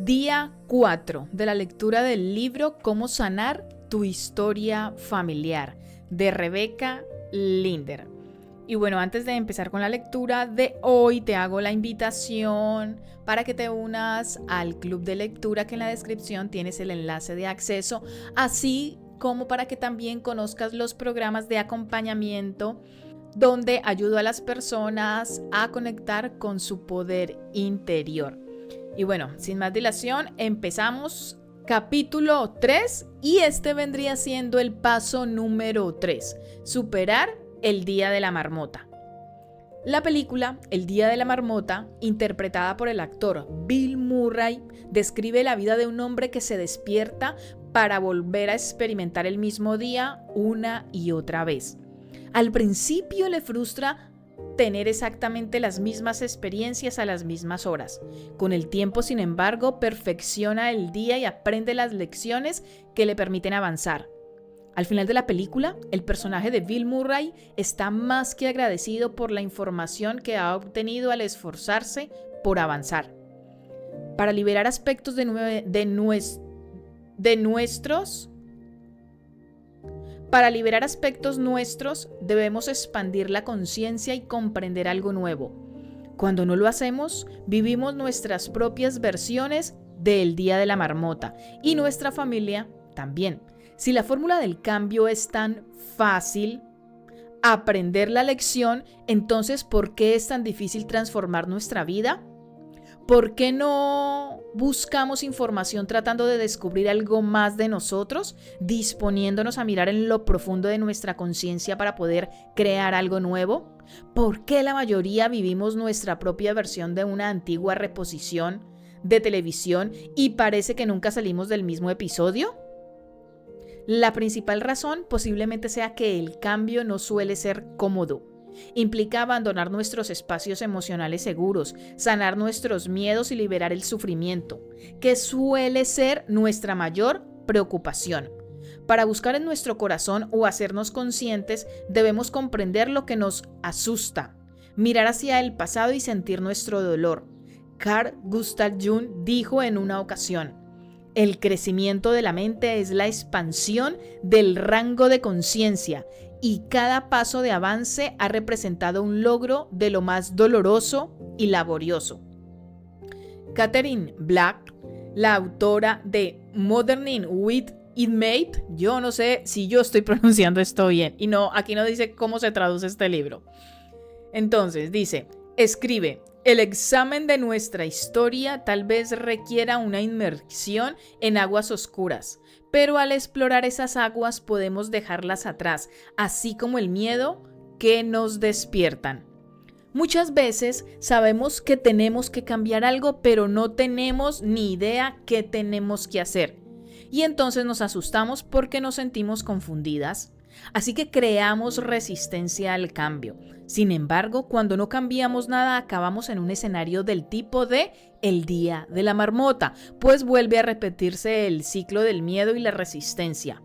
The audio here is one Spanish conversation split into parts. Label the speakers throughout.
Speaker 1: Día 4 de la lectura del libro Cómo sanar tu historia familiar, de Rebecca Linder. Y bueno, antes de empezar con la lectura de hoy, te hago la invitación para que te unas al club de lectura, que en la descripción tienes el enlace de acceso, así como para que también conozcas los programas de acompañamiento donde ayudo a las personas a conectar con su poder interior. Y bueno, sin más dilación, empezamos capítulo 3 y este vendría siendo el paso número 3, superar el Día de la Marmota. La película El Día de la Marmota, interpretada por el actor Bill Murray, describe la vida de un hombre que se despierta para volver a experimentar el mismo día una y otra vez. Al principio le frustra tener exactamente las mismas experiencias a las mismas horas. Con el tiempo, sin embargo, perfecciona el día y aprende las lecciones que le permiten avanzar. Al final de la película, el personaje de Bill Murray está más que agradecido por la información que ha obtenido al esforzarse por avanzar. Para liberar aspectos nuestros, debemos expandir la conciencia y comprender algo nuevo. Cuando no lo hacemos, vivimos nuestras propias versiones del Día de la Marmota y nuestra familia también. Si la fórmula del cambio es tan fácil, aprender la lección, entonces ¿por qué es tan difícil transformar nuestra vida? ¿Por qué no buscamos información tratando de descubrir algo más de nosotros, disponiéndonos a mirar en lo profundo de nuestra conciencia para poder crear algo nuevo? ¿Por qué la mayoría vivimos nuestra propia versión de una antigua reposición de televisión y parece que nunca salimos del mismo episodio? La principal razón posiblemente sea que el cambio no suele ser cómodo. Implica abandonar nuestros espacios emocionales seguros, sanar nuestros miedos y liberar el sufrimiento, que suele ser nuestra mayor preocupación. Para buscar en nuestro corazón o hacernos conscientes, debemos comprender lo que nos asusta, mirar hacia el pasado y sentir nuestro dolor. Carl Gustav Jung dijo en una ocasión: el crecimiento de la mente es la expansión del rango de conciencia y cada paso de avance ha representado un logro de lo más doloroso y laborioso. Catherine Black, la autora de Mothering with It Made, yo no sé si yo estoy pronunciando esto bien y no, aquí no dice cómo se traduce este libro. Entonces dice, escribe: el examen de nuestra historia tal vez requiera una inmersión en aguas oscuras, pero al explorar esas aguas podemos dejarlas atrás, así como el miedo que nos despiertan. Muchas veces sabemos que tenemos que cambiar algo, pero no tenemos ni idea qué tenemos que hacer. Y entonces nos asustamos porque nos sentimos confundidas. Así que creamos resistencia al cambio. Sin embargo, cuando no cambiamos nada, acabamos en un escenario del tipo de el Día de la Marmota, pues vuelve a repetirse el ciclo del miedo y la resistencia.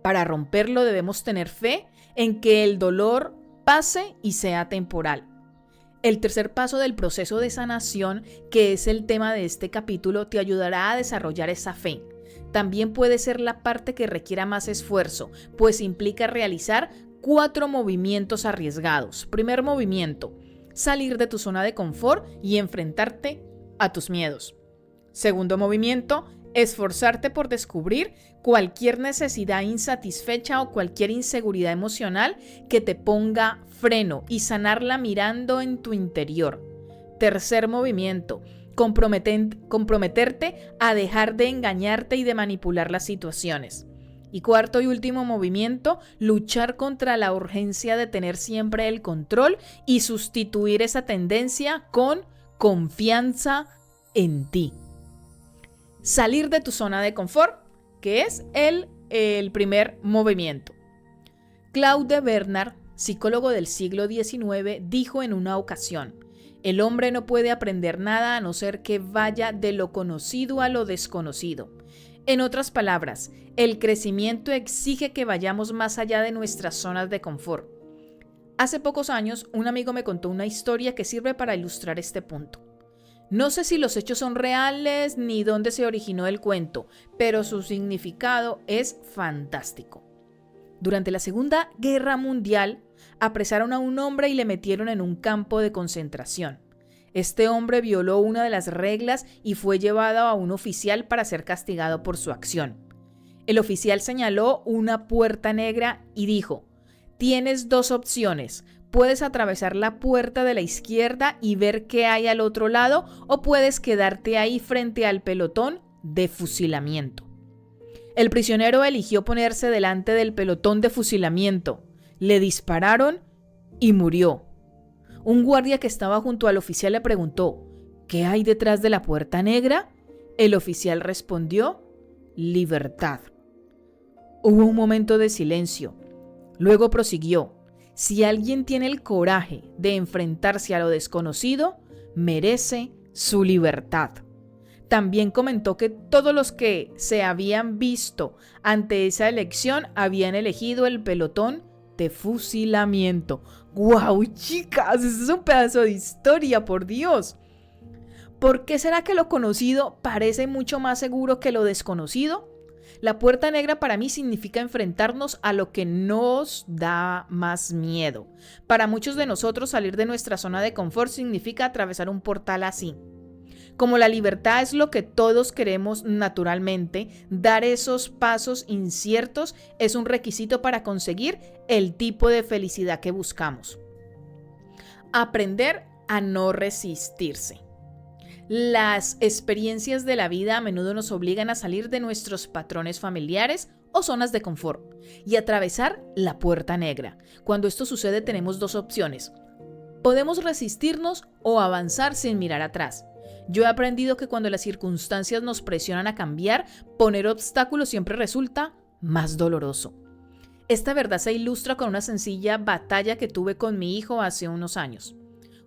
Speaker 1: Para romperlo debemos tener fe en que el dolor pase y sea temporal. El tercer paso del proceso de sanación, que es el tema de este capítulo, te ayudará a desarrollar esa fe. También puede ser la parte que requiera más esfuerzo, pues implica realizar 4 movimientos arriesgados. Primer movimiento: salir de tu zona de confort y enfrentarte a tus miedos. Segundo movimiento: esforzarte por descubrir cualquier necesidad insatisfecha o cualquier inseguridad emocional que te ponga freno y sanarla mirando en tu interior. Tercer movimiento: comprometerte a dejar de engañarte y de manipular las situaciones. Y cuarto y último movimiento: luchar contra la urgencia de tener siempre el control y sustituir esa tendencia con confianza en ti. Salir de tu zona de confort, que es el primer movimiento. Claude Bernard, psicólogo del siglo XIX, dijo en una ocasión: el hombre no puede aprender nada a no ser que vaya de lo conocido a lo desconocido. En otras palabras, el crecimiento exige que vayamos más allá de nuestras zonas de confort. Hace pocos años, un amigo me contó una historia que sirve para ilustrar este punto. No sé si los hechos son reales ni dónde se originó el cuento, pero su significado es fantástico. Durante la Segunda Guerra Mundial, apresaron a un hombre y le metieron en un campo de concentración. Este hombre violó una de las reglas y fue llevado a un oficial para ser castigado por su acción. El oficial señaló una puerta negra y dijo: tienes dos opciones. Puedes atravesar la puerta de la izquierda y ver qué hay al otro lado, o puedes quedarte ahí frente al pelotón de fusilamiento. El prisionero eligió ponerse delante del pelotón de fusilamiento. Le dispararon y murió. Un guardia que estaba junto al oficial le preguntó: ¿qué hay detrás de la puerta negra? El oficial respondió: libertad. Hubo un momento de silencio. Luego prosiguió: si alguien tiene el coraje de enfrentarse a lo desconocido, merece su libertad. También comentó que todos los que se habían visto ante esa elección habían elegido el pelotón de fusilamiento. ¡Guau, chicas! Este es un pedazo de historia, por Dios. ¿Por qué será que lo conocido parece mucho más seguro que lo desconocido? La puerta negra para mí significa enfrentarnos a lo que nos da más miedo. Para muchos de nosotros, salir de nuestra zona de confort significa atravesar un portal así. Como la libertad es lo que todos queremos naturalmente, dar esos pasos inciertos es un requisito para conseguir el tipo de felicidad que buscamos. Aprender a no resistirse. Las experiencias de la vida a menudo nos obligan a salir de nuestros patrones familiares o zonas de confort y atravesar la puerta negra. Cuando esto sucede tenemos dos opciones. Podemos resistirnos o avanzar sin mirar atrás. Yo he aprendido que cuando las circunstancias nos presionan a cambiar, poner obstáculos siempre resulta más doloroso. Esta verdad se ilustra con una sencilla batalla que tuve con mi hijo hace unos años.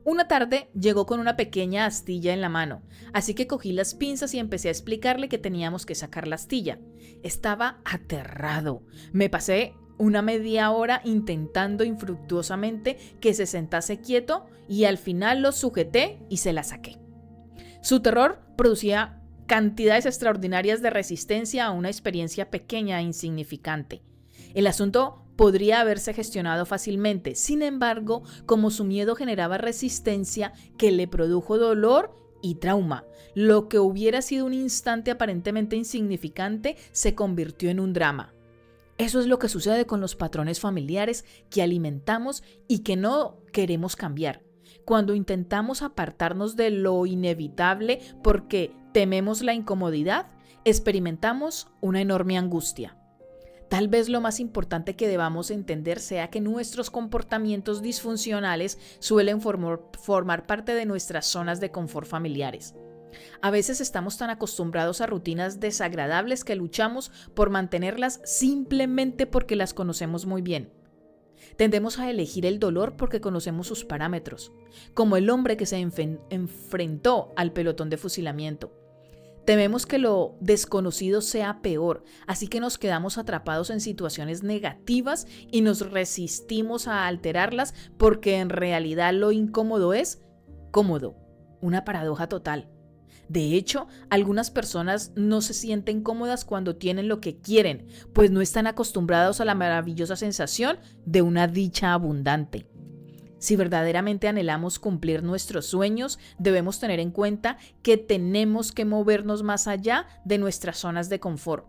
Speaker 1: Una tarde llegó con una pequeña astilla en la mano, así que cogí las pinzas y empecé a explicarle que teníamos que sacar la astilla. Estaba aterrado. Me pasé una media hora intentando infructuosamente que se sentase quieto y al final lo sujeté y se la saqué. Su terror producía cantidades extraordinarias de resistencia a una experiencia pequeña e insignificante. El asunto podría haberse gestionado fácilmente, sin embargo, como su miedo generaba resistencia que le produjo dolor y trauma, lo que hubiera sido un instante aparentemente insignificante se convirtió en un drama. Eso es lo que sucede con los patrones familiares que alimentamos y que no queremos cambiar. Cuando intentamos apartarnos de lo inevitable porque tememos la incomodidad, experimentamos una enorme angustia. Tal vez lo más importante que debamos entender sea que nuestros comportamientos disfuncionales suelen formar parte de nuestras zonas de confort familiares. A veces estamos tan acostumbrados a rutinas desagradables que luchamos por mantenerlas simplemente porque las conocemos muy bien. Tendemos a elegir el dolor porque conocemos sus parámetros, como el hombre que se enfrentó al pelotón de fusilamiento. Tememos que lo desconocido sea peor, así que nos quedamos atrapados en situaciones negativas y nos resistimos a alterarlas porque en realidad lo incómodo es cómodo, una paradoja total. De hecho, algunas personas no se sienten cómodas cuando tienen lo que quieren, pues no están acostumbrados a la maravillosa sensación de una dicha abundante. Si verdaderamente anhelamos cumplir nuestros sueños, debemos tener en cuenta que tenemos que movernos más allá de nuestras zonas de confort.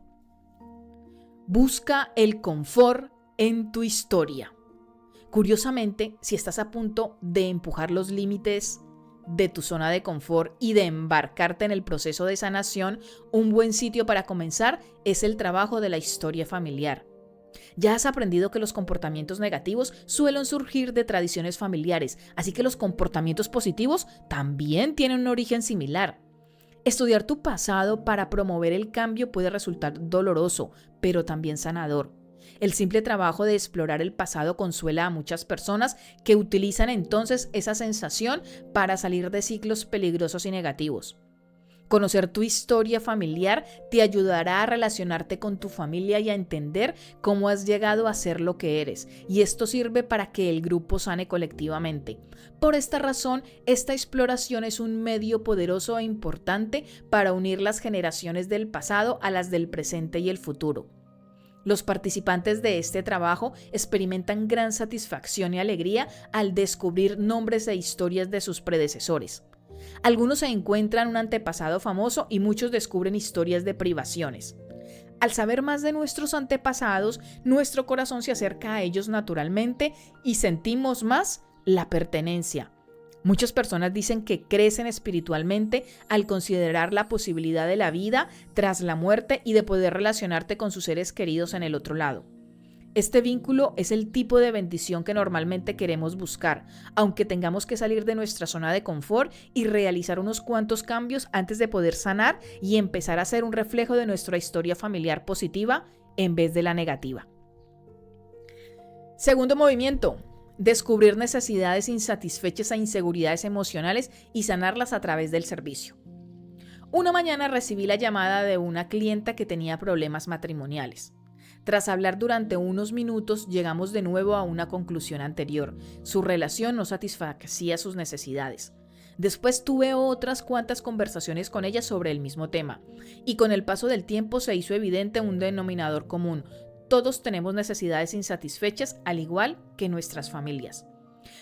Speaker 1: Busca el confort en tu historia. Curiosamente, si estás a punto de empujar los límites de tu zona de confort y de embarcarte en el proceso de sanación, un buen sitio para comenzar es el trabajo de la historia familiar. Ya has aprendido que los comportamientos negativos suelen surgir de tradiciones familiares, así que los comportamientos positivos también tienen un origen similar. Estudiar tu pasado para promover el cambio puede resultar doloroso, pero también sanador. El simple trabajo de explorar el pasado consuela a muchas personas que utilizan entonces esa sensación para salir de ciclos peligrosos y negativos. Conocer tu historia familiar te ayudará a relacionarte con tu familia y a entender cómo has llegado a ser lo que eres, y esto sirve para que el grupo sane colectivamente. Por esta razón, esta exploración es un medio poderoso e importante para unir las generaciones del pasado a las del presente y el futuro. Los participantes de este trabajo experimentan gran satisfacción y alegría al descubrir nombres e historias de sus predecesores. Algunos se encuentran un antepasado famoso y muchos descubren historias de privaciones. Al saber más de nuestros antepasados, nuestro corazón se acerca a ellos naturalmente y sentimos más la pertenencia. Muchas personas dicen que crecen espiritualmente al considerar la posibilidad de la vida tras la muerte y de poder relacionarte con sus seres queridos en el otro lado. Este vínculo es el tipo de bendición que normalmente queremos buscar, aunque tengamos que salir de nuestra zona de confort y realizar unos cuantos cambios antes de poder sanar y empezar a ser un reflejo de nuestra historia familiar positiva en vez de la negativa. Segundo movimiento, descubrir necesidades insatisfechas e inseguridades emocionales y sanarlas a través del servicio. Una mañana recibí la llamada de una clienta que tenía problemas matrimoniales. Tras hablar durante unos minutos, llegamos de nuevo a una conclusión anterior. Su relación no satisfacía sus necesidades. Después tuve otras cuantas conversaciones con ella sobre el mismo tema, y con el paso del tiempo se hizo evidente un denominador común. Todos tenemos necesidades insatisfechas, al igual que nuestras familias.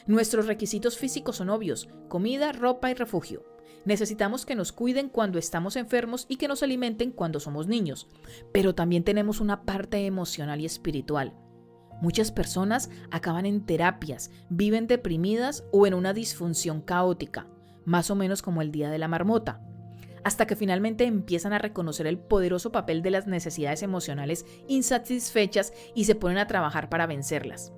Speaker 1: Nuestros requisitos físicos son obvios: comida, ropa y refugio. Necesitamos que nos cuiden cuando estamos enfermos y que nos alimenten cuando somos niños, pero también tenemos una parte emocional y espiritual. Muchas personas acaban en terapias, viven deprimidas o en una disfunción caótica, más o menos como el día de la marmota, hasta que finalmente empiezan a reconocer el poderoso papel de las necesidades emocionales insatisfechas y se ponen a trabajar para vencerlas.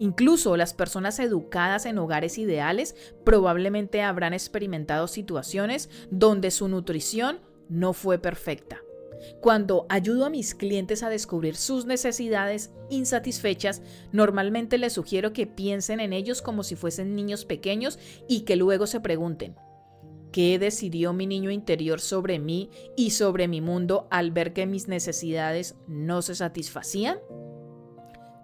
Speaker 1: Incluso las personas educadas en hogares ideales probablemente habrán experimentado situaciones donde su nutrición no fue perfecta. Cuando ayudo a mis clientes a descubrir sus necesidades insatisfechas, normalmente les sugiero que piensen en ellos como si fuesen niños pequeños y que luego se pregunten: ¿qué decidió mi niño interior sobre mí y sobre mi mundo al ver que mis necesidades no se satisfacían?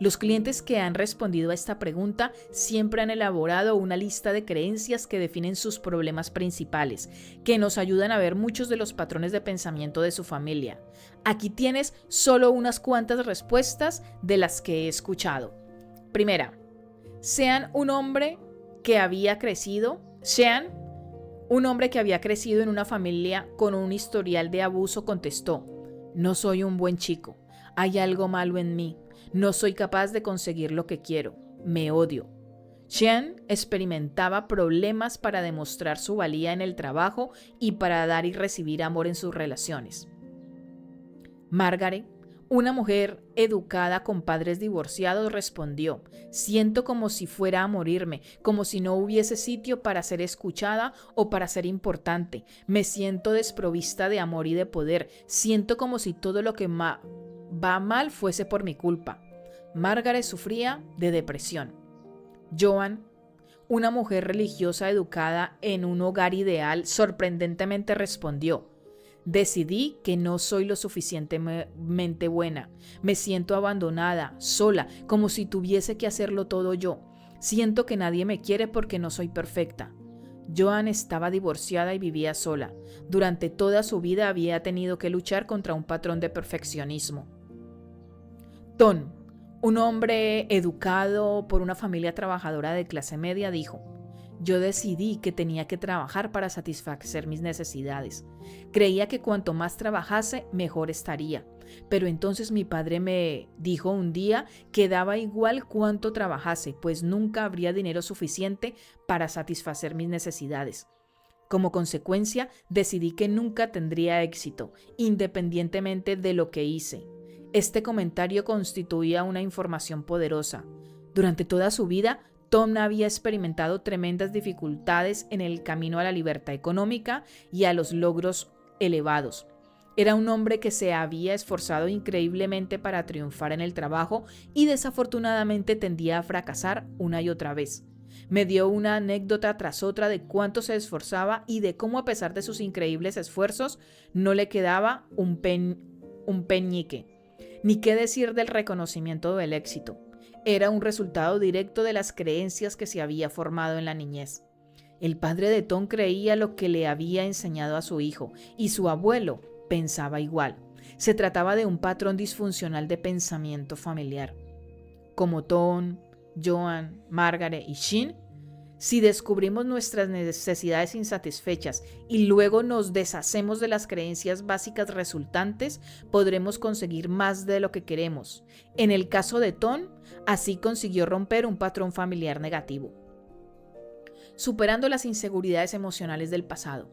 Speaker 1: Los clientes que han respondido a esta pregunta siempre han elaborado una lista de creencias que definen sus problemas principales, que nos ayudan a ver muchos de los patrones de pensamiento de su familia. Aquí tienes solo unas cuantas respuestas de las que he escuchado. Primera, sean un hombre que había crecido en una familia con un historial de abuso contestó: no soy un buen chico, hay algo malo en mí. No soy capaz de conseguir lo que quiero. Me odio. Sean experimentaba problemas para demostrar su valía en el trabajo y para dar y recibir amor en sus relaciones. Margaret, una mujer educada con padres divorciados, respondió: siento como si fuera a morirme, como si no hubiese sitio para ser escuchada o para ser importante. Me siento desprovista de amor y de poder. Siento como si todo lo que va mal fuese por mi culpa. Margaret sufría de depresión. Joan, una mujer religiosa educada en un hogar ideal, sorprendentemente respondió: decidí que no soy lo suficientemente buena. Me siento abandonada, sola, como si tuviese que hacerlo todo yo. Siento que nadie me quiere porque no soy perfecta. Joan estaba divorciada y vivía sola. Durante toda su vida había tenido que luchar contra un patrón de perfeccionismo. Tom, un hombre educado por una familia trabajadora de clase media, dijo: yo decidí que tenía que trabajar para satisfacer mis necesidades. Creía que cuanto más trabajase, mejor estaría. Pero entonces mi padre me dijo un día que daba igual cuánto trabajase, pues nunca habría dinero suficiente para satisfacer mis necesidades. Como consecuencia, decidí que nunca tendría éxito, independientemente de lo que hice. Este comentario constituía una información poderosa. Durante toda su vida, Tom había experimentado tremendas dificultades en el camino a la libertad económica y a los logros elevados. Era un hombre que se había esforzado increíblemente para triunfar en el trabajo y desafortunadamente tendía a fracasar una y otra vez. Me dio una anécdota tras otra de cuánto se esforzaba y de cómo a pesar de sus increíbles esfuerzos no le quedaba un peñique. Ni qué decir del reconocimiento del éxito. Era un resultado directo de las creencias que se había formado en la niñez. El padre de Tom creía lo que le había enseñado a su hijo y su abuelo pensaba igual. Se trataba de un patrón disfuncional de pensamiento familiar. Como Tom, Joan, Margaret y Shin, si descubrimos nuestras necesidades insatisfechas y luego nos deshacemos de las creencias básicas resultantes, podremos conseguir más de lo que queremos. En el caso de Tom, así consiguió romper un patrón familiar negativo. Superando las inseguridades emocionales del pasado.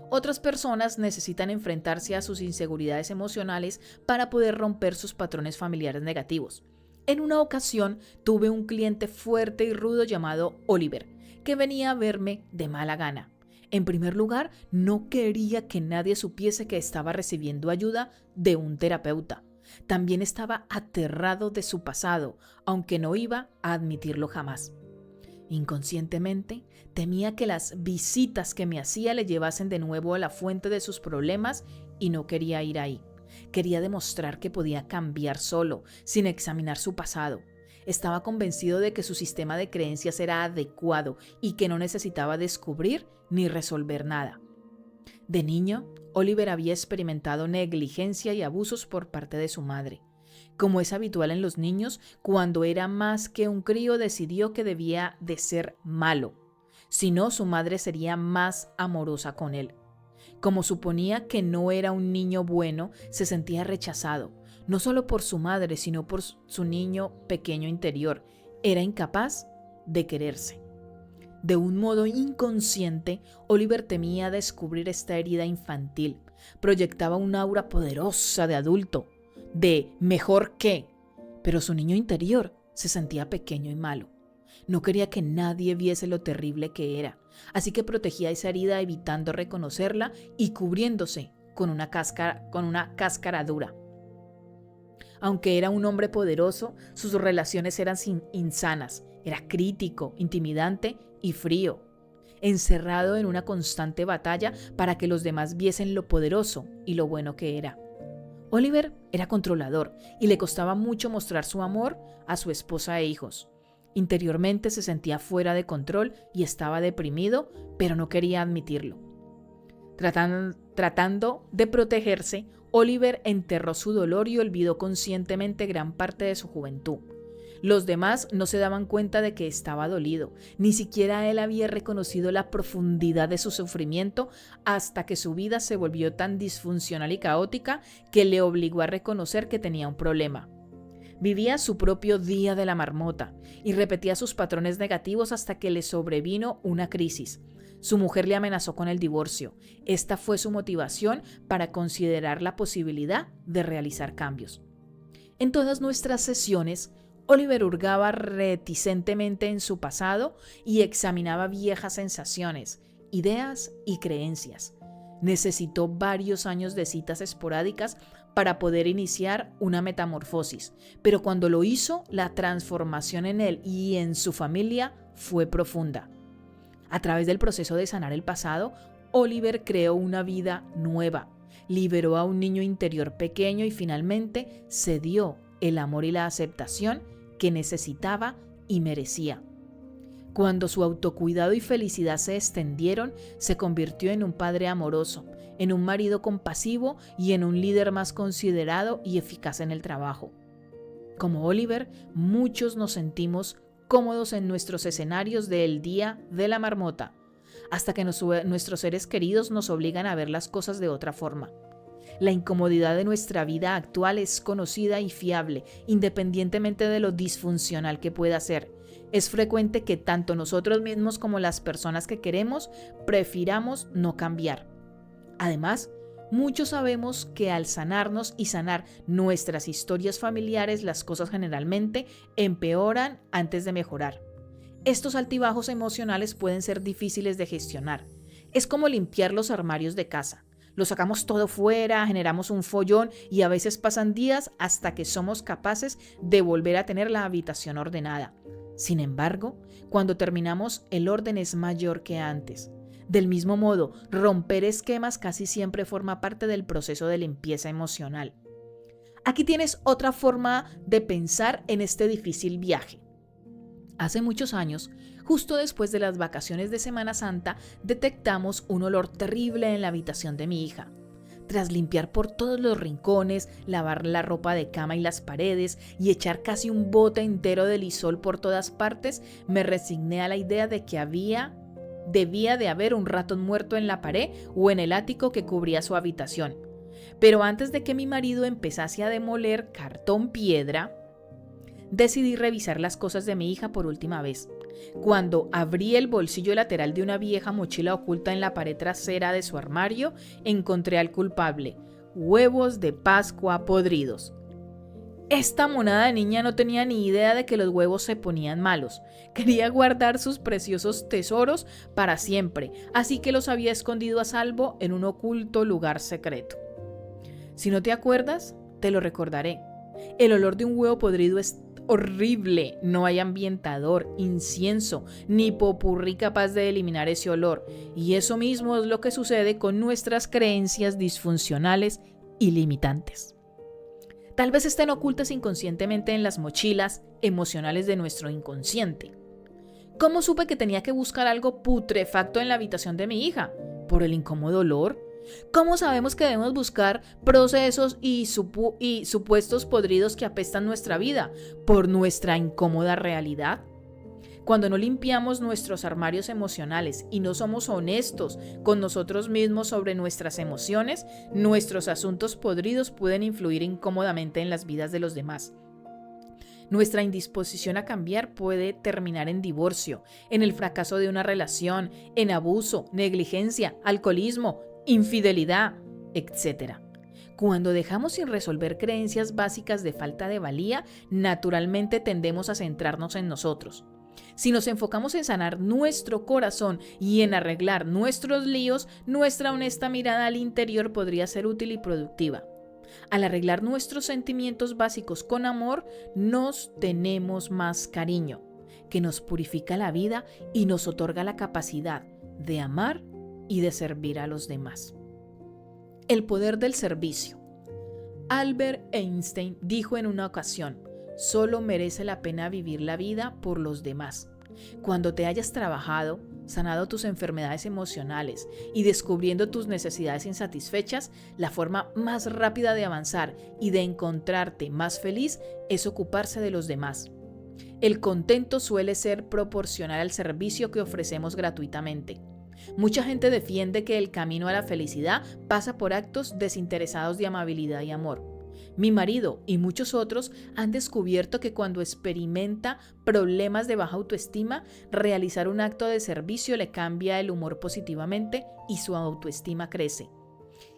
Speaker 1: Otras personas necesitan enfrentarse a sus inseguridades emocionales para poder romper sus patrones familiares negativos. En una ocasión tuve un cliente fuerte y rudo llamado Oliver, que venía a verme de mala gana. En primer lugar, no quería que nadie supiese que estaba recibiendo ayuda de un terapeuta. También estaba aterrado de su pasado, aunque no iba a admitirlo jamás. Inconscientemente, temía que las visitas que me hacía le llevasen de nuevo a la fuente de sus problemas y no quería ir ahí. Quería demostrar que podía cambiar solo, sin examinar su pasado. Estaba convencido de que su sistema de creencias era adecuado y que no necesitaba descubrir ni resolver nada. De niño, Oliver había experimentado negligencia y abusos por parte de su madre. Como es habitual en los niños, cuando era más que un crío decidió que debía de ser malo. Si no, su madre sería más amorosa con él. Como suponía que no era un niño bueno, se sentía rechazado, no solo por su madre, sino por su niño pequeño interior. Era incapaz de quererse. De un modo inconsciente, Oliver temía descubrir esta herida infantil. Proyectaba un aura poderosa de adulto, de mejor que, pero su niño interior se sentía pequeño y malo. No quería que nadie viese lo terrible que era, así que protegía esa herida evitando reconocerla y cubriéndose con una cáscara dura. Aunque era un hombre poderoso, sus relaciones eran insanas. Era crítico, intimidante y frío, encerrado en una constante batalla para que los demás viesen lo poderoso y lo bueno que era. Oliver era controlador y le costaba mucho mostrar su amor a su esposa e hijos. Interiormente se sentía fuera de control y estaba deprimido, pero no quería admitirlo. Tratando de protegerse, Oliver enterró su dolor y olvidó conscientemente gran parte de su juventud. Los demás no se daban cuenta de que estaba dolido, ni siquiera él había reconocido la profundidad de su sufrimiento hasta que su vida se volvió tan disfuncional y caótica que le obligó a reconocer que tenía un problema. Vivía su propio día de la marmota y repetía sus patrones negativos hasta que le sobrevino una crisis. Su mujer le amenazó con el divorcio. Esta fue su motivación para considerar la posibilidad de realizar cambios. En todas nuestras sesiones, Oliver hurgaba reticentemente en su pasado y examinaba viejas sensaciones, ideas y creencias. Necesitó varios años de citas esporádicas para poder iniciar una metamorfosis, pero cuando lo hizo, la transformación en él y en su familia fue profunda. A través del proceso de sanar el pasado, Oliver creó una vida nueva, liberó a un niño interior pequeño y finalmente se dio el amor y la aceptación que necesitaba y merecía. Cuando su autocuidado y felicidad se extendieron, se convirtió en un padre amoroso, en un marido compasivo y en un líder más considerado y eficaz en el trabajo. Como Oliver, muchos nos sentimos cómodos en nuestros escenarios del día de la marmota, hasta que nuestros seres queridos nos obligan a ver las cosas de otra forma. La incomodidad de nuestra vida actual es conocida y fiable, independientemente de lo disfuncional que pueda ser. Es frecuente que tanto nosotros mismos como las personas que queremos prefiramos no cambiar. Además, muchos sabemos que al sanarnos y sanar nuestras historias familiares, las cosas generalmente empeoran antes de mejorar. Estos altibajos emocionales pueden ser difíciles de gestionar. Es como limpiar los armarios de casa. Lo sacamos todo fuera, generamos un follón y a veces pasan días hasta que somos capaces de volver a tener la habitación ordenada. Sin embargo, cuando terminamos, el orden es mayor que antes. Del mismo modo, romper esquemas casi siempre forma parte del proceso de limpieza emocional. Aquí tienes otra forma de pensar en este difícil viaje. Hace muchos años, justo después de las vacaciones de Semana Santa, detectamos un olor terrible en la habitación de mi hija. Tras limpiar por todos los rincones, lavar la ropa de cama y las paredes y echar casi un bote entero de Lysol por todas partes, me resigné a la idea de que debía de haber un ratón muerto en la pared o en el ático que cubría su habitación. Pero antes de que mi marido empezase a demoler cartón piedra, decidí revisar las cosas de mi hija por última vez. Cuando abrí el bolsillo lateral de una vieja mochila oculta en la pared trasera de su armario, encontré al culpable: huevos de Pascua podridos. Esta monada de niña no tenía ni idea de que los huevos se ponían malos. Quería guardar sus preciosos tesoros para siempre, así que los había escondido a salvo en un oculto lugar secreto. Si no te acuerdas, te lo recordaré. El olor de un huevo podrido es horrible. No hay ambientador, incienso, ni popurrí capaz de eliminar ese olor. Y eso mismo es lo que sucede con nuestras creencias disfuncionales y limitantes. Tal vez estén ocultas inconscientemente en las mochilas emocionales de nuestro inconsciente. ¿Cómo supe que tenía que buscar algo putrefacto en la habitación de mi hija? ¿Por el incómodo olor? ¿Cómo sabemos que debemos buscar procesos y supuestos podridos que apestan nuestra vida? ¿Por nuestra incómoda realidad? Cuando no limpiamos nuestros armarios emocionales y no somos honestos con nosotros mismos sobre nuestras emociones, nuestros asuntos podridos pueden influir incómodamente en las vidas de los demás. Nuestra indisposición a cambiar puede terminar en divorcio, en el fracaso de una relación, en abuso, negligencia, alcoholismo, infidelidad, etc. Cuando dejamos sin resolver creencias básicas de falta de valía, naturalmente tendemos a centrarnos en nosotros. Si nos enfocamos en sanar nuestro corazón y en arreglar nuestros líos, nuestra honesta mirada al interior podría ser útil y productiva. Al arreglar nuestros sentimientos básicos con amor, nos tenemos más cariño, que nos purifica la vida y nos otorga la capacidad de amar y de servir a los demás. El poder del servicio. Albert Einstein dijo en una ocasión: solo merece la pena vivir la vida por los demás. Cuando te hayas trabajado, sanado tus enfermedades emocionales y descubriendo tus necesidades insatisfechas, la forma más rápida de avanzar y de encontrarte más feliz es ocuparse de los demás. El contento suele ser proporcional al servicio que ofrecemos gratuitamente. Mucha gente defiende que el camino a la felicidad pasa por actos desinteresados de amabilidad y amor. Mi marido y muchos otros han descubierto que cuando experimenta problemas de baja autoestima, realizar un acto de servicio le cambia el humor positivamente y su autoestima crece.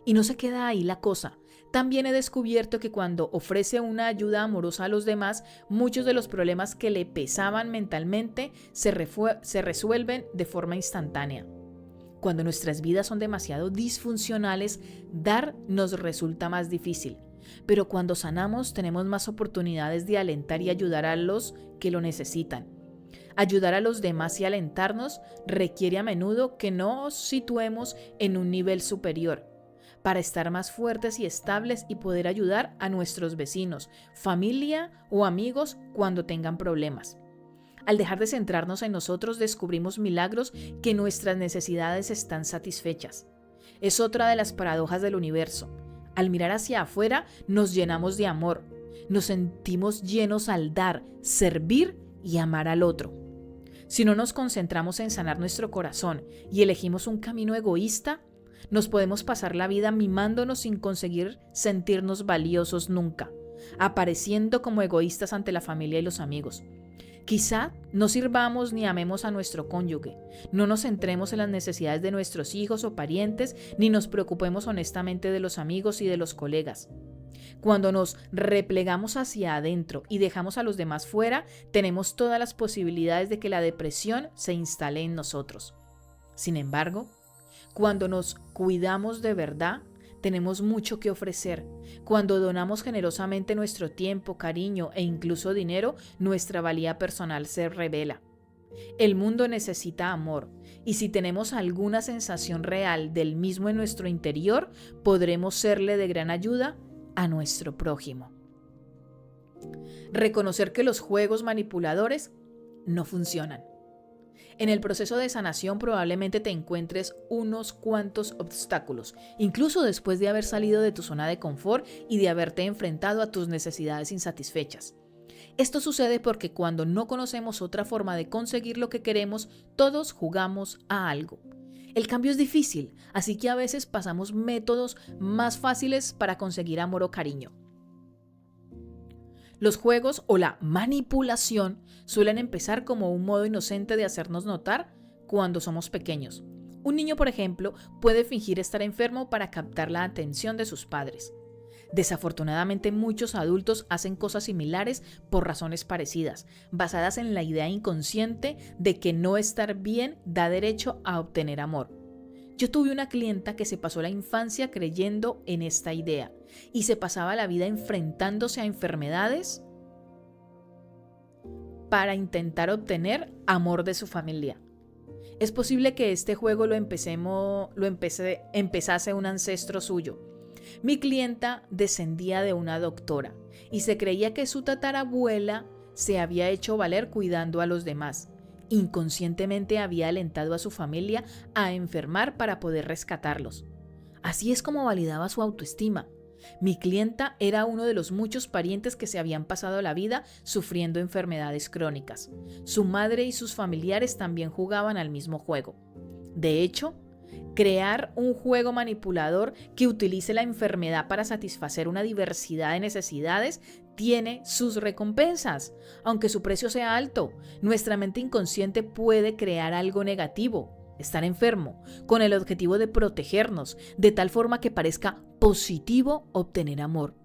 Speaker 1: Y no se queda ahí la cosa. También he descubierto que cuando ofrece una ayuda amorosa a los demás, muchos de los problemas que le pesaban mentalmente se resuelven de forma instantánea. Cuando nuestras vidas son demasiado disfuncionales, dar nos resulta más difícil. Pero cuando sanamos tenemos más oportunidades de alentar y ayudar a los que lo necesitan. Ayudar a los demás y alentarnos requiere a menudo que nos situemos en un nivel superior para estar más fuertes y estables y poder ayudar a nuestros vecinos, familia o amigos cuando tengan problemas. Al dejar de centrarnos en nosotros, descubrimos milagros que nuestras necesidades están satisfechas. Es otra de las paradojas del universo. Al mirar hacia afuera, nos llenamos de amor. Nos sentimos llenos al dar, servir y amar al otro. Si no nos concentramos en sanar nuestro corazón y elegimos un camino egoísta, nos podemos pasar la vida mimándonos sin conseguir sentirnos valiosos nunca, apareciendo como egoístas ante la familia y los amigos. Quizá no sirvamos ni amemos a nuestro cónyuge, no nos centremos en las necesidades de nuestros hijos o parientes, ni nos preocupemos honestamente de los amigos y de los colegas. Cuando nos replegamos hacia adentro y dejamos a los demás fuera, tenemos todas las posibilidades de que la depresión se instale en nosotros. Sin embargo, cuando nos cuidamos de verdad, Tenemos mucho que ofrecer. Cuando donamos generosamente nuestro tiempo, cariño e incluso dinero, nuestra valía personal se revela. El mundo necesita amor, y si tenemos alguna sensación real del mismo en nuestro interior, podremos serle de gran ayuda a nuestro prójimo. Reconocer que los juegos manipuladores no funcionan. En el proceso de sanación probablemente te encuentres unos cuantos obstáculos, incluso después de haber salido de tu zona de confort y de haberte enfrentado a tus necesidades insatisfechas. Esto sucede porque cuando no conocemos otra forma de conseguir lo que queremos, todos jugamos a algo. El cambio es difícil, así que a veces pasamos métodos más fáciles para conseguir amor o cariño. Los juegos o la manipulación suelen empezar como un modo inocente de hacernos notar cuando somos pequeños. Un niño, por ejemplo, puede fingir estar enfermo para captar la atención de sus padres. Desafortunadamente, muchos adultos hacen cosas similares por razones parecidas, basadas en la idea inconsciente de que no estar bien da derecho a obtener amor. Yo tuve una clienta que se pasó la infancia creyendo en esta idea y se pasaba la vida enfrentándose a enfermedades para intentar obtener amor de su familia. Es posible que este juego lo empezase un ancestro suyo. Mi clienta descendía de una doctora y se creía que su tatarabuela se había hecho valer cuidando a los demás. Inconscientemente había alentado a su familia a enfermar para poder rescatarlos. Así es como validaba su autoestima. Mi clienta era uno de los muchos parientes que se habían pasado la vida sufriendo enfermedades crónicas. Su madre y sus familiares también jugaban al mismo juego. De hecho, crear un juego manipulador que utilice la enfermedad para satisfacer una diversidad de necesidades tiene sus recompensas. Aunque su precio sea alto, nuestra mente inconsciente puede crear algo negativo, estar enfermo, con el objetivo de protegernos, de tal forma que parezca positivo obtener amor.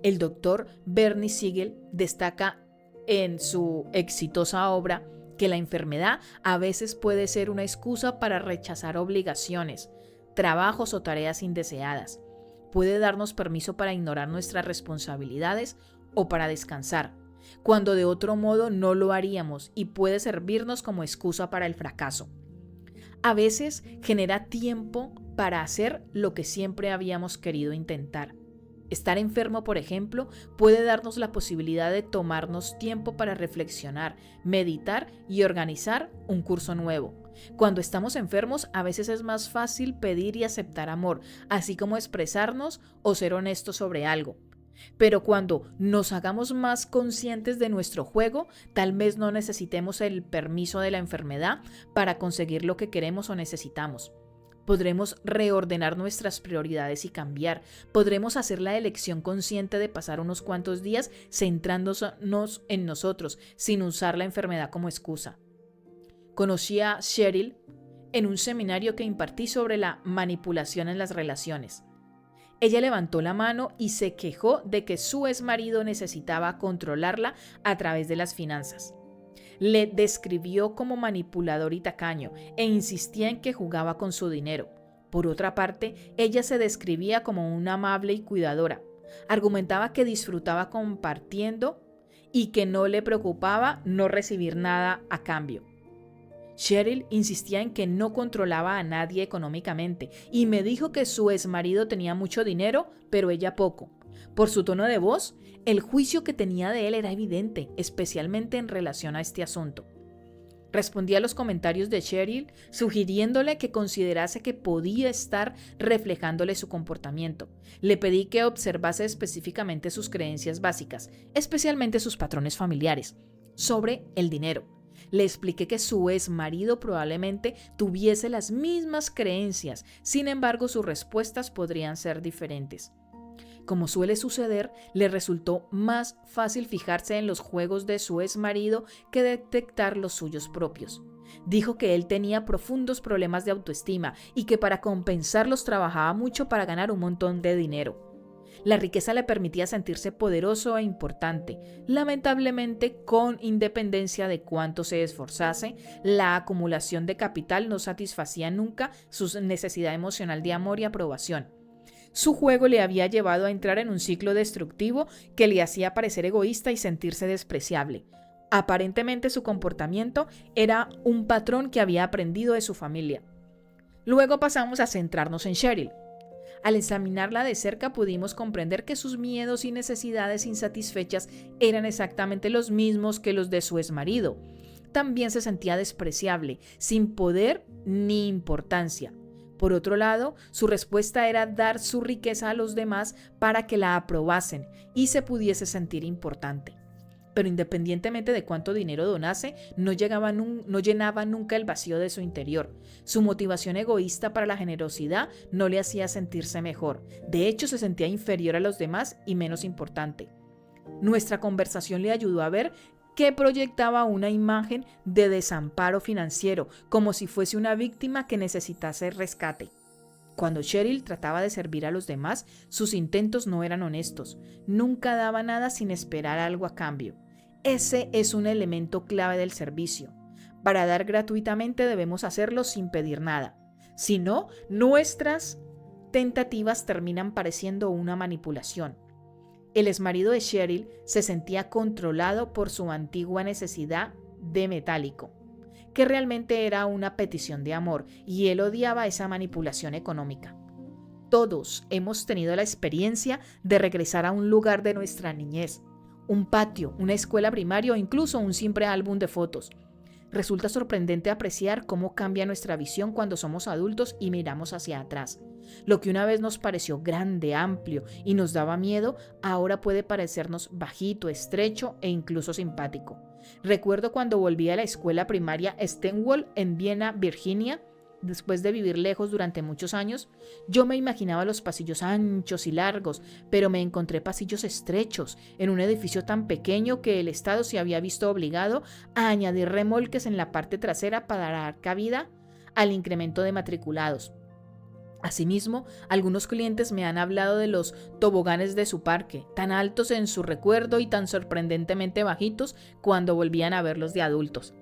Speaker 1: El doctor Bernie Siegel destaca en su exitosa obra que la enfermedad a veces puede ser una excusa para rechazar obligaciones, trabajos o tareas indeseadas. Puede darnos permiso para ignorar nuestras responsabilidades o para descansar, cuando de otro modo no lo haríamos, y puede servirnos como excusa para el fracaso. A veces genera tiempo para hacer lo que siempre habíamos querido intentar. Estar enfermo, por ejemplo, puede darnos la posibilidad de tomarnos tiempo para reflexionar, meditar y organizar un curso nuevo. Cuando estamos enfermos, a veces es más fácil pedir y aceptar amor, así como expresarnos o ser honestos sobre algo. Pero cuando nos hagamos más conscientes de nuestro juego, tal vez no necesitemos el permiso de la enfermedad para conseguir lo que queremos o necesitamos. Podremos reordenar nuestras prioridades y cambiar. Podremos hacer la elección consciente de pasar unos cuantos días centrándonos en nosotros, sin usar la enfermedad como excusa. Conocí a Cheryl en un seminario que impartí sobre la manipulación en las relaciones. Ella levantó la mano y se quejó de que su exmarido necesitaba controlarla a través de las finanzas. Le describió como manipulador y tacaño e insistía en que jugaba con su dinero. Por otra parte, ella se describía como una amable y cuidadora. Argumentaba que disfrutaba compartiendo y que no le preocupaba no recibir nada a cambio. Cheryl insistía en que no controlaba a nadie económicamente y me dijo que su exmarido tenía mucho dinero, pero ella poco. Por su tono de voz, el juicio que tenía de él era evidente, especialmente en relación a este asunto. Respondí a los comentarios de Cheryl, sugiriéndole que considerase que podía estar reflejándole su comportamiento. Le pedí que observase específicamente sus creencias básicas, especialmente sus patrones familiares, sobre el dinero. Le expliqué que su exmarido probablemente tuviese las mismas creencias, sin embargo sus respuestas podrían ser diferentes. Como suele suceder, le resultó más fácil fijarse en los juegos de su exmarido que detectar los suyos propios. Dijo que él tenía profundos problemas de autoestima y que para compensarlos trabajaba mucho para ganar un montón de dinero. La riqueza le permitía sentirse poderoso e importante. Lamentablemente, con independencia de cuánto se esforzase, la acumulación de capital no satisfacía nunca su necesidad emocional de amor y aprobación. Su juego le había llevado a entrar en un ciclo destructivo que le hacía parecer egoísta y sentirse despreciable. Aparentemente su comportamiento era un patrón que había aprendido de su familia. Luego pasamos a centrarnos en Cheryl. Al examinarla de cerca pudimos comprender que sus miedos y necesidades insatisfechas eran exactamente los mismos que los de su exmarido. También se sentía despreciable, sin poder ni importancia. Por otro lado, su respuesta era dar su riqueza a los demás para que la aprobasen y se pudiese sentir importante. Pero independientemente de cuánto dinero donase, no llenaba nunca el vacío de su interior. Su motivación egoísta para la generosidad no le hacía sentirse mejor. De hecho, se sentía inferior a los demás y menos importante. Nuestra conversación le ayudó a ver que proyectaba una imagen de desamparo financiero, como si fuese una víctima que necesitase rescate. Cuando Cheryl trataba de servir a los demás, sus intentos no eran honestos. Nunca daba nada sin esperar algo a cambio. Ese es un elemento clave del servicio. Para dar gratuitamente debemos hacerlo sin pedir nada. Si no, nuestras tentativas terminan pareciendo una manipulación. El exmarido de Cheryl se sentía controlado por su antigua necesidad de metálico, que realmente era una petición de amor, y él odiaba esa manipulación económica. Todos hemos tenido la experiencia de regresar a un lugar de nuestra niñez, un patio, una escuela primaria o incluso un simple álbum de fotos. Resulta sorprendente apreciar cómo cambia nuestra visión cuando somos adultos y miramos hacia atrás. Lo que una vez nos pareció grande, amplio y nos daba miedo, ahora puede parecernos bajito, estrecho e incluso simpático. Recuerdo cuando volví a la escuela primaria Stonewall en Viena, Virginia. Después de vivir lejos durante muchos años, yo me imaginaba los pasillos anchos y largos, pero me encontré pasillos estrechos en un edificio tan pequeño que el Estado se había visto obligado a añadir remolques en la parte trasera para dar cabida al incremento de matriculados. Asimismo, algunos clientes me han hablado de los toboganes de su parque, tan altos en su recuerdo y tan sorprendentemente bajitos cuando volvían a verlos de adultos.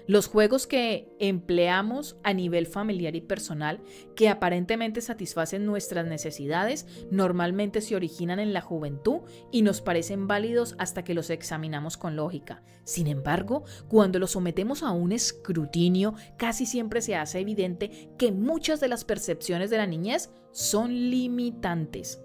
Speaker 1: Los juegos que empleamos a nivel familiar y personal, que aparentemente satisfacen nuestras necesidades, normalmente se originan en la juventud y nos parecen válidos hasta que los examinamos con lógica. Sin embargo, cuando los sometemos a un escrutinio, casi siempre se hace evidente que muchas de las percepciones de la niñez son limitantes.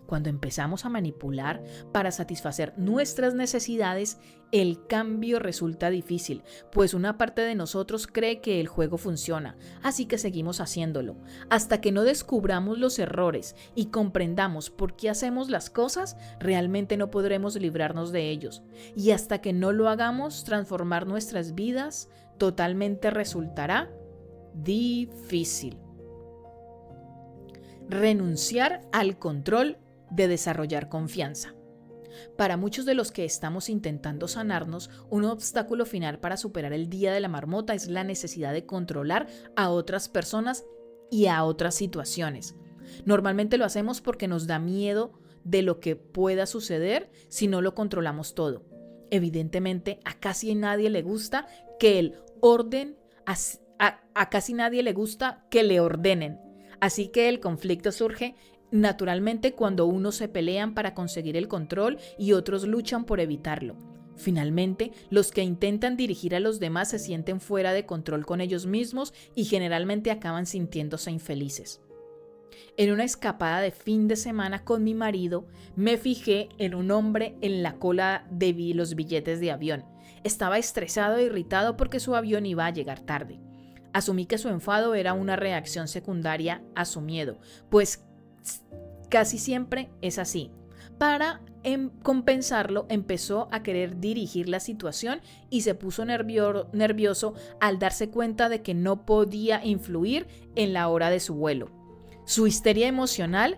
Speaker 1: Cuando empezamos a manipular para satisfacer nuestras necesidades, el cambio resulta difícil, pues una parte de nosotros cree que el juego funciona, así que seguimos haciéndolo. Hasta que no descubramos los errores y comprendamos por qué hacemos las cosas, realmente no podremos librarnos de ellos. Y hasta que no lo hagamos, transformar nuestras vidas totalmente resultará difícil. Renunciar al control de desarrollar confianza. Para muchos de los que estamos intentando sanarnos, un obstáculo final para superar el día de la marmota es la necesidad de controlar a otras personas y a otras situaciones. Normalmente lo hacemos porque nos da miedo de lo que pueda suceder si no lo controlamos todo. Evidentemente, a casi nadie le gusta que a casi nadie le gusta que le ordenen. Así que el conflicto surge naturalmente cuando unos se pelean para conseguir el control y otros luchan por evitarlo. Finalmente, los que intentan dirigir a los demás se sienten fuera de control con ellos mismos y generalmente acaban sintiéndose infelices. En una escapada de fin de semana con mi marido, me fijé en un hombre en la cola de los billetes de avión. Estaba estresado e irritado porque su avión iba a llegar tarde. Asumí que su enfado era una reacción secundaria a su miedo, pues casi siempre es así. Para compensarlo, empezó a querer dirigir la situación y se puso nervioso al darse cuenta de que no podía influir en la hora de su vuelo. Su histeria emocional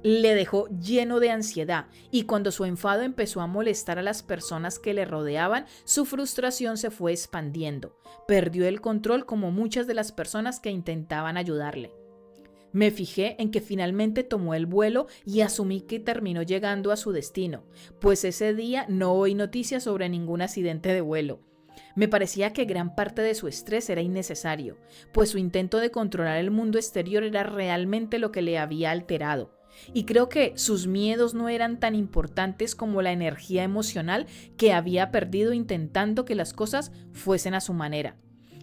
Speaker 1: le dejó lleno de ansiedad y cuando su enfado empezó a molestar a las personas que le rodeaban, su frustración se fue expandiendo. Perdió el control como muchas de las personas que intentaban ayudarle. Me fijé en que finalmente tomó el vuelo y asumí que terminó llegando a su destino, pues ese día no oí noticias sobre ningún accidente de vuelo. Me parecía que gran parte de su estrés era innecesario, pues su intento de controlar el mundo exterior era realmente lo que le había alterado. Y creo que sus miedos no eran tan importantes como la energía emocional que había perdido intentando que las cosas fuesen a su manera.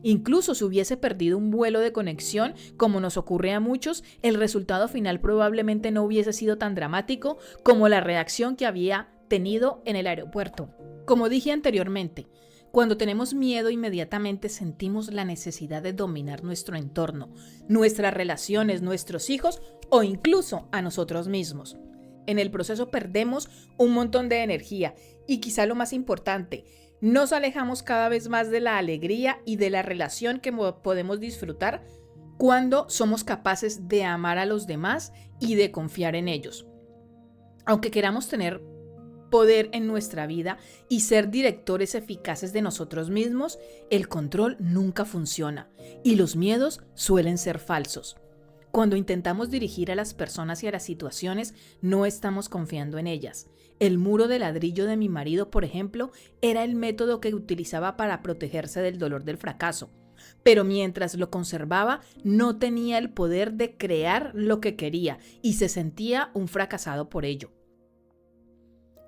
Speaker 1: Incluso si hubiese perdido un vuelo de conexión, como nos ocurre a muchos, el resultado final probablemente no hubiese sido tan dramático como la reacción que había tenido en el aeropuerto. Como dije anteriormente, cuando tenemos miedo, inmediatamente sentimos la necesidad de dominar nuestro entorno, nuestras relaciones, nuestros hijos o incluso a nosotros mismos. En el proceso perdemos un montón de energía y quizá lo más importante, nos alejamos cada vez más de la alegría y de la relación que podemos disfrutar cuando somos capaces de amar a los demás y de confiar en ellos. Aunque queramos tener poder en nuestra vida y ser directores eficaces de nosotros mismos, el control nunca funciona y los miedos suelen ser falsos. Cuando intentamos dirigir a las personas y a las situaciones, no estamos confiando en ellas. El muro de ladrillo de mi marido, por ejemplo, era el método que utilizaba para protegerse del dolor del fracaso. Pero mientras lo conservaba, no tenía el poder de crear lo que quería y se sentía un fracasado por ello.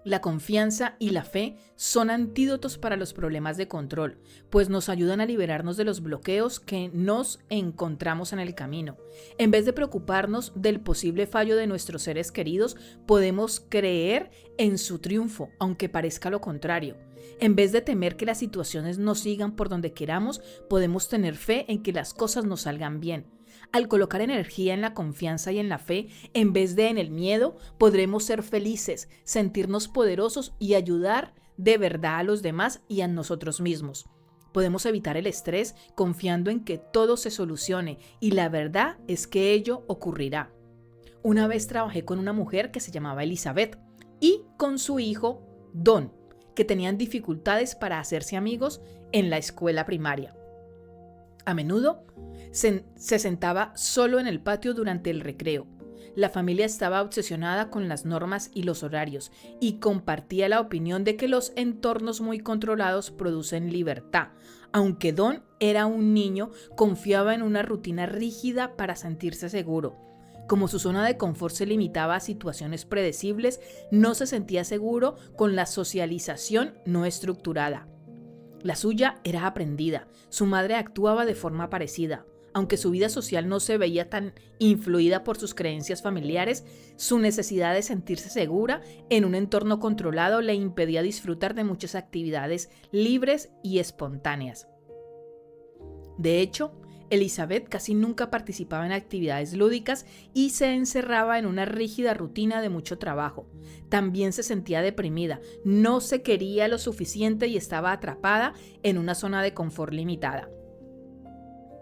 Speaker 1: La confianza y la fe son antídotos para los problemas de control, pues nos ayudan a liberarnos de los bloqueos que nos encontramos en el camino. En vez de preocuparnos del posible fallo de nuestros seres queridos, podemos creer en su triunfo, aunque parezca lo contrario. En vez de temer que las situaciones no sigan por donde queramos, podemos tener fe en que las cosas nos salgan bien. Al colocar energía en la confianza y en la fe, en vez de en el miedo, podremos ser felices, sentirnos poderosos y ayudar de verdad a los demás y a nosotros mismos. Podemos evitar el estrés confiando en que todo se solucione y la verdad es que ello ocurrirá. Una vez trabajé con una mujer que se llamaba Elizabeth y con su hijo Don, que tenían dificultades para hacerse amigos en la escuela primaria. A menudo se sentaba solo en el patio durante el recreo. La familia estaba obsesionada con las normas y los horarios y compartía la opinión de que los entornos muy controlados producen libertad. Aunque Don era un niño, confiaba en una rutina rígida para sentirse seguro. Como su zona de confort se limitaba a situaciones predecibles, no se sentía seguro con la socialización no estructurada. La suya era aprendida, su madre actuaba de forma parecida. Aunque su vida social no se veía tan influida por sus creencias familiares, su necesidad de sentirse segura en un entorno controlado le impedía disfrutar de muchas actividades libres y espontáneas. De hecho, Elizabeth casi nunca participaba en actividades lúdicas y se encerraba en una rígida rutina de mucho trabajo. También se sentía deprimida, no se quería lo suficiente y estaba atrapada en una zona de confort limitada.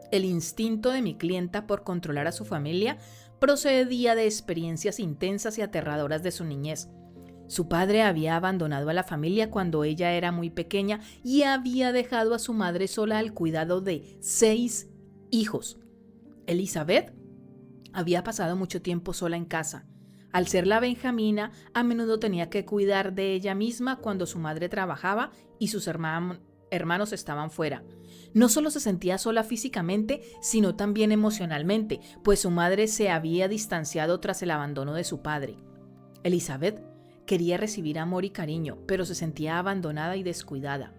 Speaker 1: El instinto de mi clienta por controlar a su familia procedía de experiencias intensas y aterradoras de su niñez. Su padre había abandonado a la familia cuando ella era muy pequeña y había dejado a su madre sola al cuidado de 6 hijos. Elizabeth había pasado mucho tiempo sola en casa. Al ser la benjamina, a menudo tenía que cuidar de ella misma cuando su madre trabajaba y sus hermanos estaban fuera. No solo se sentía sola físicamente, sino también emocionalmente, pues su madre se había distanciado tras el abandono de su padre. Elizabeth quería recibir amor y cariño, pero se sentía abandonada y descuidada.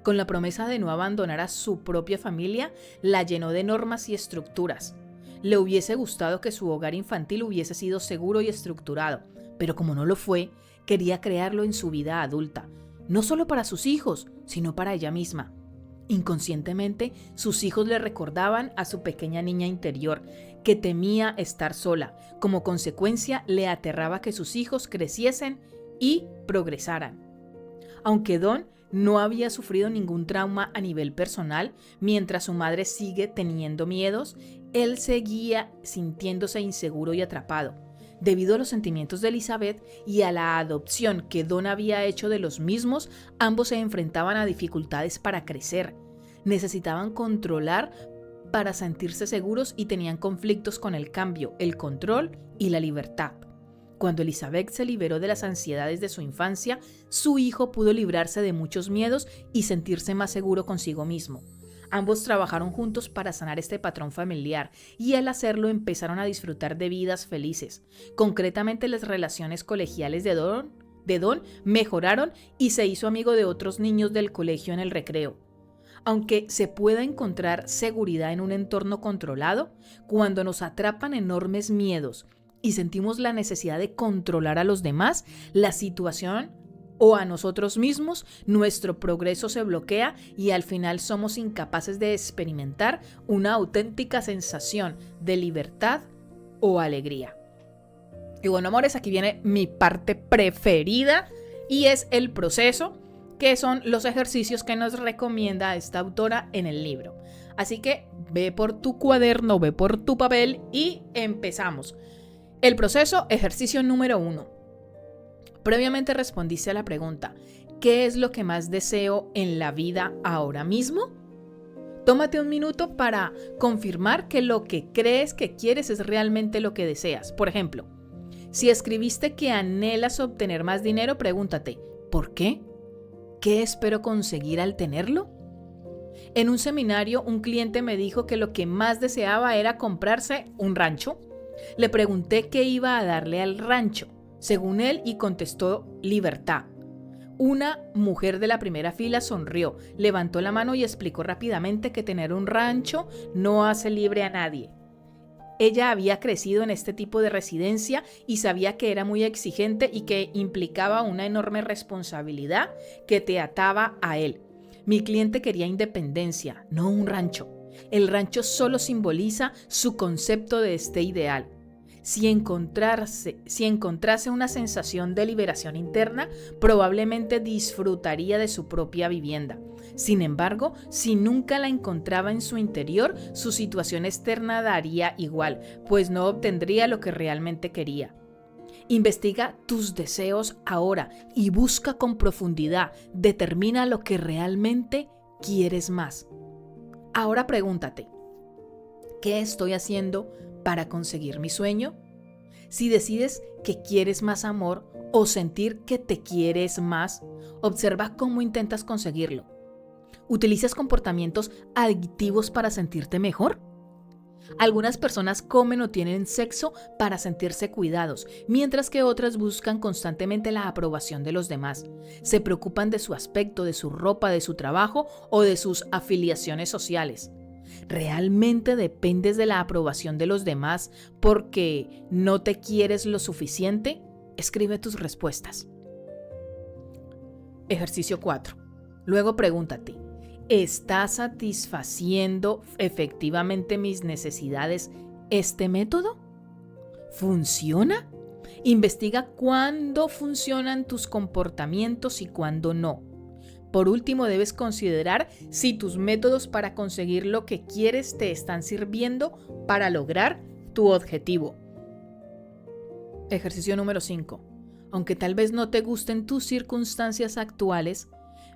Speaker 1: Con la promesa de no abandonar a su propia familia, la llenó de normas y estructuras. Le hubiese gustado que su hogar infantil hubiese sido seguro y estructurado, pero como no lo fue, quería crearlo en su vida adulta, no solo para sus hijos, sino para ella misma. Inconscientemente, sus hijos le recordaban a su pequeña niña interior, que temía estar sola. Como consecuencia, le aterraba que sus hijos creciesen y progresaran. Aunque Don no había sufrido ningún trauma a nivel personal, mientras su madre sigue teniendo miedos, él seguía sintiéndose inseguro y atrapado. Debido a los sentimientos de Elizabeth y a la adopción que Don había hecho de los mismos, ambos se enfrentaban a dificultades para crecer. Necesitaban controlar para sentirse seguros y tenían conflictos con el cambio, el control y la libertad. Cuando Elizabeth se liberó de las ansiedades de su infancia, su hijo pudo librarse de muchos miedos y sentirse más seguro consigo mismo. Ambos trabajaron juntos para sanar este patrón familiar y al hacerlo empezaron a disfrutar de vidas felices. Concretamente, las relaciones colegiales de Don mejoraron y se hizo amigo de otros niños del colegio en el recreo. Aunque se pueda encontrar seguridad en un entorno controlado, cuando nos atrapan enormes miedos y sentimos la necesidad de controlar a los demás, la situación o a nosotros mismos, nuestro progreso se bloquea y al final somos incapaces de experimentar una auténtica sensación de libertad o alegría. Y bueno, amores, aquí viene mi parte preferida y es el proceso, que son los ejercicios que nos recomienda esta autora en el libro. Así que ve por tu cuaderno, ve por tu papel y empezamos. El proceso, ejercicio número 1. Previamente respondiste a la pregunta, ¿qué es lo que más deseo en la vida ahora mismo? Tómate un minuto para confirmar que lo que crees que quieres es realmente lo que deseas. Por ejemplo, si escribiste que anhelas obtener más dinero, pregúntate, ¿por qué? ¿Qué espero conseguir al tenerlo? En un seminario, un cliente me dijo que lo que más deseaba era comprarse un rancho. Le pregunté qué iba a darle al rancho, según él, y contestó libertad. Una mujer de la primera fila sonrió, levantó la mano y explicó rápidamente que tener un rancho no hace libre a nadie. Ella había crecido en este tipo de residencia y sabía que era muy exigente y que implicaba una enorme responsabilidad que te ataba a él. Mi cliente quería independencia, no un rancho. El rancho solo simboliza su concepto de este ideal. Si encontrase una sensación de liberación interna, probablemente disfrutaría de su propia vivienda. Sin embargo, si nunca la encontraba en su interior, su situación externa daría igual, pues no obtendría lo que realmente quería. Investiga tus deseos ahora y busca con profundidad. Determina lo que realmente quieres más. Ahora pregúntate, ¿qué estoy haciendo para conseguir mi sueño? Si decides que quieres más amor o sentir que te quieres más, observa cómo intentas conseguirlo. ¿Utilizas comportamientos adictivos para sentirte mejor? Algunas personas comen o tienen sexo para sentirse cuidados, mientras que otras buscan constantemente la aprobación de los demás. Se preocupan de su aspecto, de su ropa, de su trabajo o de sus afiliaciones sociales. ¿Realmente dependes de la aprobación de los demás porque no te quieres lo suficiente? Escribe tus respuestas. Ejercicio 4. Luego pregúntate, ¿está satisfaciendo efectivamente mis necesidades este método? ¿Funciona? Investiga cuándo funcionan tus comportamientos y cuándo no. Por último, debes considerar si tus métodos para conseguir lo que quieres te están sirviendo para lograr tu objetivo. Ejercicio número 5. Aunque tal vez no te gusten tus circunstancias actuales,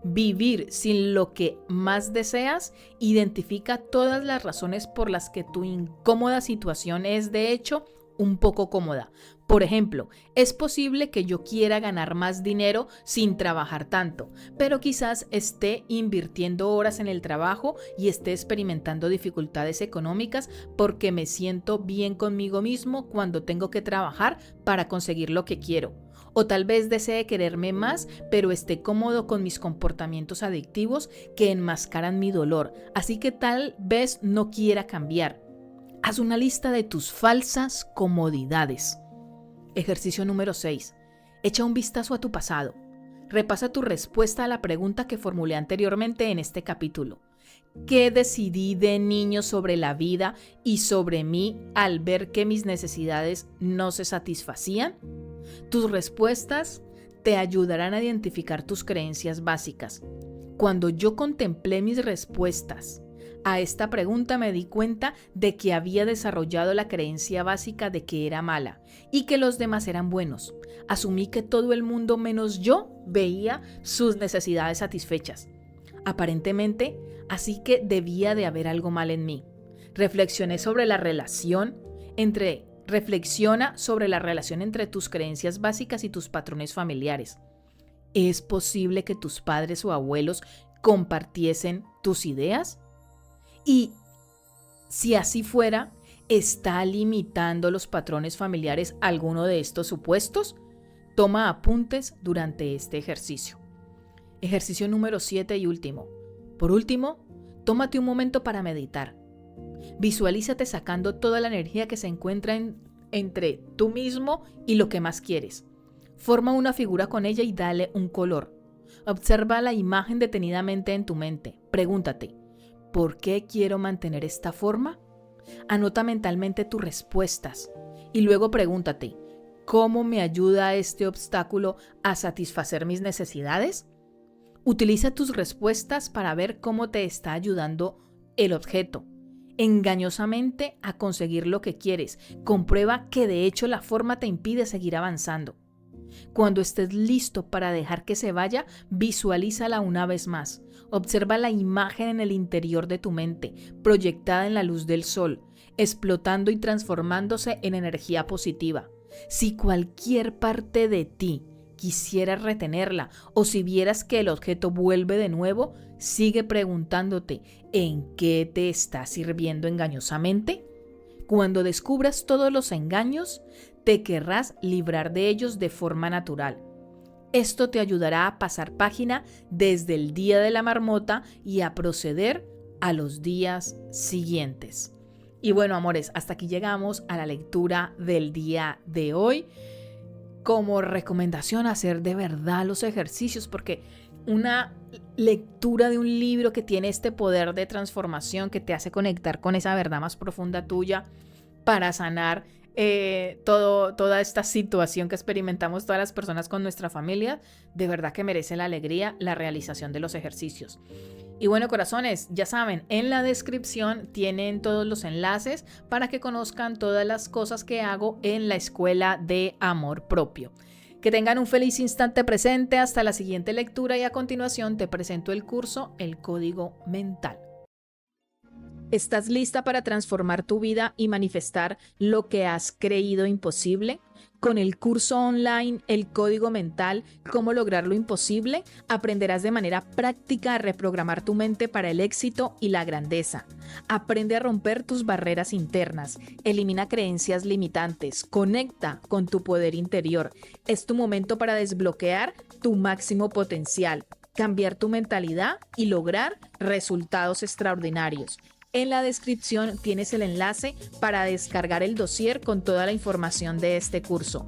Speaker 1: vivir sin lo que más deseas, identifica todas las razones por las que tu incómoda situación es, de hecho, un poco cómoda. Por ejemplo, es posible que yo quiera ganar más dinero sin trabajar tanto, pero quizás esté invirtiendo horas en el trabajo y esté experimentando dificultades económicas porque me siento bien conmigo mismo cuando tengo que trabajar para conseguir lo que quiero. O tal vez desee quererme más, pero esté cómodo con mis comportamientos adictivos que enmascaran mi dolor, así que tal vez no quiera cambiar. Haz una lista de tus falsas comodidades. Ejercicio número 6. Echa un vistazo a tu pasado. Repasa tu respuesta a la pregunta que formulé anteriormente en este capítulo. ¿Qué decidí de niño sobre la vida y sobre mí al ver que mis necesidades no se satisfacían? Tus respuestas te ayudarán a identificar tus creencias básicas. Cuando yo contemplé mis respuestas a esta pregunta, me di cuenta de que había desarrollado la creencia básica de que era mala y que los demás eran buenos. Asumí que todo el mundo menos yo veía sus necesidades satisfechas. Aparentemente, así que debía de haber algo mal en mí. Reflexiona sobre la relación entre tus creencias básicas y tus patrones familiares. ¿Es posible que tus padres o abuelos compartiesen tus ideas? Y si así fuera, ¿está limitando los patrones familiares alguno de estos supuestos? Toma apuntes durante este ejercicio. Ejercicio número 7 y último. Por último, tómate un momento para meditar. Visualízate sacando toda la energía que se encuentra entre tú mismo y lo que más quieres. Forma una figura con ella y dale un color. Observa la imagen detenidamente en tu mente. Pregúntate, ¿por qué quiero mantener esta forma? Anota mentalmente tus respuestas y luego pregúntate, ¿cómo me ayuda este obstáculo a satisfacer mis necesidades? Utiliza tus respuestas para ver cómo te está ayudando el objeto engañosamente a conseguir lo que quieres. Comprueba que de hecho la forma te impide seguir avanzando. Cuando estés listo para dejar que se vaya, visualízala una vez más. Observa la imagen en el interior de tu mente, proyectada en la luz del sol, explotando y transformándose en energía positiva. Si cualquier parte de ti quisiera retenerla o si vieras que el objeto vuelve de nuevo, sigue preguntándote ¿en qué te está sirviendo engañosamente? Cuando descubras todos los engaños, te querrás librar de ellos de forma natural. Esto te ayudará a pasar página desde el día de la marmota y a proceder a los días siguientes. Y bueno, amores, hasta aquí llegamos a la lectura del día de hoy. Como recomendación, hacer de verdad los ejercicios, porque una lectura de un libro que tiene este poder de transformación que te hace conectar con esa verdad más profunda tuya para sanar toda esta situación que experimentamos todas las personas con nuestra familia, de verdad que merece la alegría, la realización de los ejercicios. Y bueno, corazones, ya saben, en la descripción tienen todos los enlaces para que conozcan todas las cosas que hago en la Escuela de Amor Propio. Que tengan un feliz instante presente hasta la siguiente lectura y a continuación te presento el curso El Código Mental. ¿Estás lista para transformar tu vida y manifestar lo que has creído imposible? Con el curso online El Código Mental, ¿Cómo lograr lo imposible? Aprenderás de manera práctica a reprogramar tu mente para el éxito y la grandeza. Aprende a romper tus barreras internas, elimina creencias limitantes, conecta con tu poder interior. Es tu momento para desbloquear tu máximo potencial, cambiar tu mentalidad y lograr resultados extraordinarios. En la descripción tienes el enlace para descargar el dossier con toda la información de este curso.